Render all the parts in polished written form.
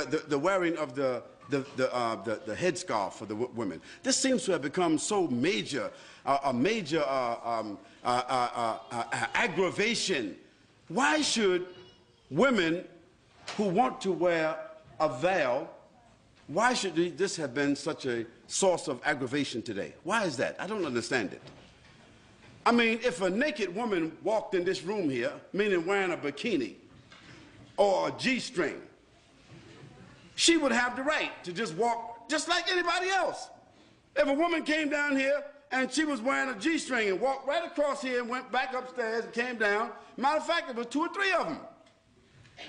the wearing of the headscarf for the women. This seems to have become so major, a major aggravation. Why should women who want to wear a veil, why should this have been such a source of aggravation today? Why is that? I don't understand it. I mean, if a naked woman walked in this room here, meaning wearing a bikini or a G-string, she would have the right to just walk just like anybody else. If a woman came down here and she was wearing a G-string and walked right across here and went back upstairs and came down, matter of fact, there was 2 or 3 of them,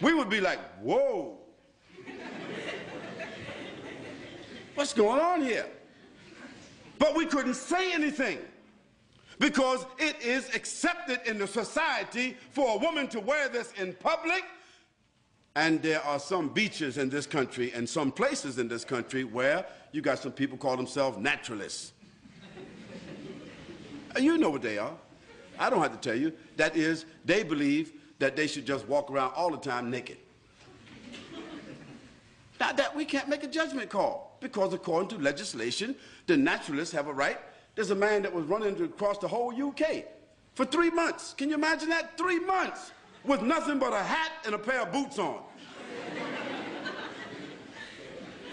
we would be like, whoa. What's going on here? But we couldn't say anything because it is accepted in the society for a woman to wear this in public. And there are some beaches in this country and some places in this country where you got some people call themselves naturalists. You know what they are. I don't have to tell you. That is, they believe that they should just walk around all the time naked. Now that we can't make a judgment call because according to legislation, the naturalists have a right. There's a man that was running across the whole UK for 3 months. Can you imagine that? 3 months with nothing but a hat and a pair of boots on.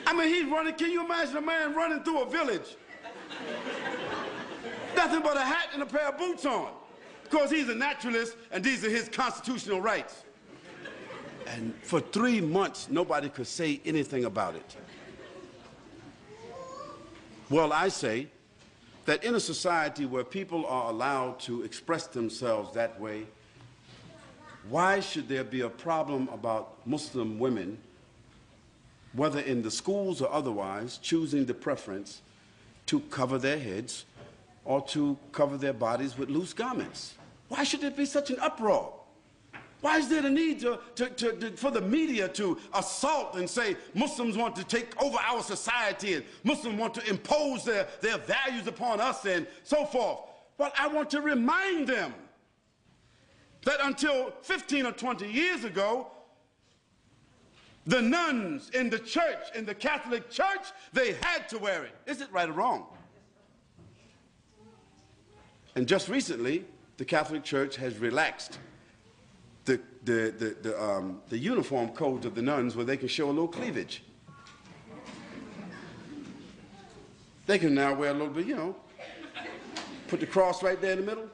I mean, he's running. Can you imagine a man running through a village? Nothing but a hat and a pair of boots on. Because he's a naturalist and these are his constitutional rights. And for 3 months, nobody could say anything about it. Well, I say that in a society where people are allowed to express themselves that way, why should there be a problem about Muslim women, whether in the schools or otherwise, choosing the preference to cover their heads or to cover their bodies with loose garments? Why should there be such an uproar? Why is there the need for the media to assault and say Muslims want to take over our society and Muslims want to impose their values upon us and so forth? But I want to remind them that until 15 or 20 years ago, the nuns in the church, in the Catholic Church, they had to wear it. Is it right or wrong? And just recently, the Catholic Church has relaxed the uniform codes of the nuns where they can show a little cleavage. They can now wear a little bit, you know, put the cross right there in the middle.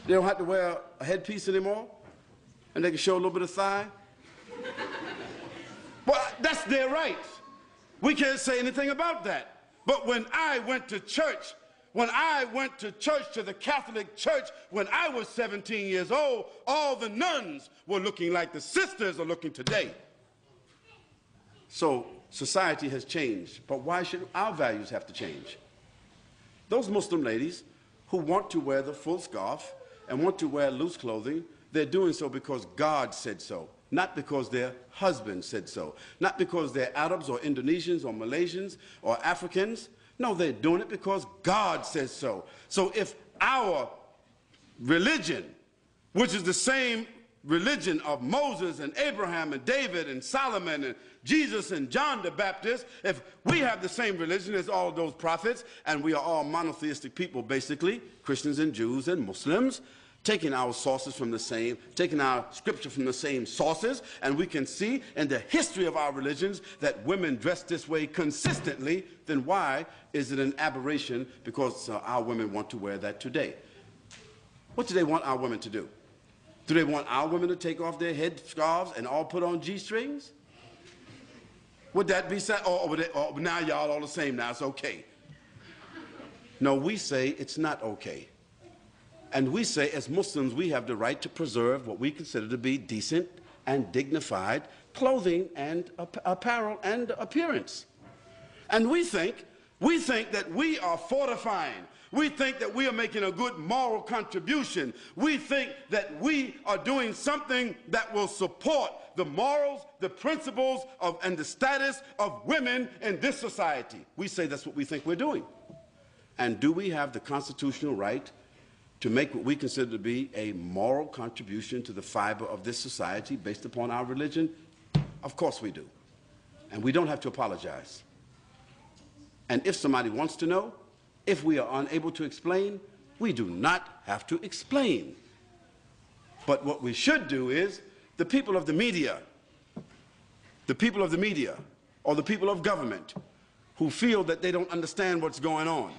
They don't have to wear a headpiece anymore, and they can show a little bit of thigh. Well, that's their right. We can't say anything about that. But when I went to church, to the Catholic Church, when I was 17 years old, all the nuns were looking like the sisters are looking today. So society has changed, but why should our values have to change? Those Muslim ladies who want to wear the full scarf and want to wear loose clothing, they're doing so because God said so, not because their husband said so, not because they're Arabs or Indonesians or Malaysians or Africans. No, they're doing it because God says so. So if our religion, which is the same religion of Moses and Abraham and David and Solomon and Jesus and John the Baptist, if we have the same religion as all those prophets, and we are all monotheistic people basically, Christians and Jews and Muslims, taking our sources from the same, taking our scripture from the same sources, and we can see in the history of our religions that women dress this way consistently, then why is it an aberration because our women want to wear that today? What do they want our women to do? Do they want our women to take off their head scarves and all put on G-strings? Would that be sad? Or now y'all all the same, now it's okay. No, we say it's not okay. And we say, as Muslims, we have the right to preserve what we consider to be decent and dignified clothing and apparel and appearance. And we think that we are fortifying. We think that we are making a good moral contribution. We think that we are doing something that will support the morals, the principles, and the status of women in this society. We say that's what we think we're doing. And do we have the constitutional right to make what we consider to be a moral contribution to the fiber of this society based upon our religion? Of course we do. And we don't have to apologize. And if somebody wants to know, if we are unable to explain, we do not have to explain. But what we should do is, the people of the media, or the people of government who feel that they don't understand what's going on,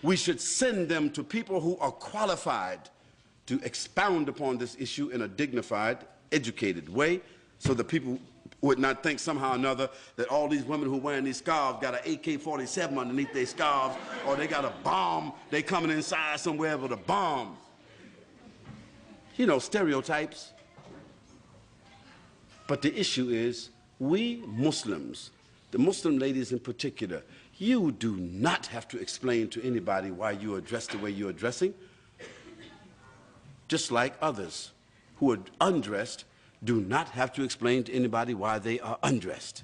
we should send them to people who are qualified to expound upon this issue in a dignified, educated way, so that people would not think somehow or another that all these women who are wearing these scarves got an AK-47 underneath their scarves, or they got a bomb, they coming inside somewhere with a bomb. You know, stereotypes. But the issue is, we Muslims, the Muslim ladies in particular, you do not have to explain to anybody why you are dressed the way you are dressing, just like others who are undressed do not have to explain to anybody why they are undressed.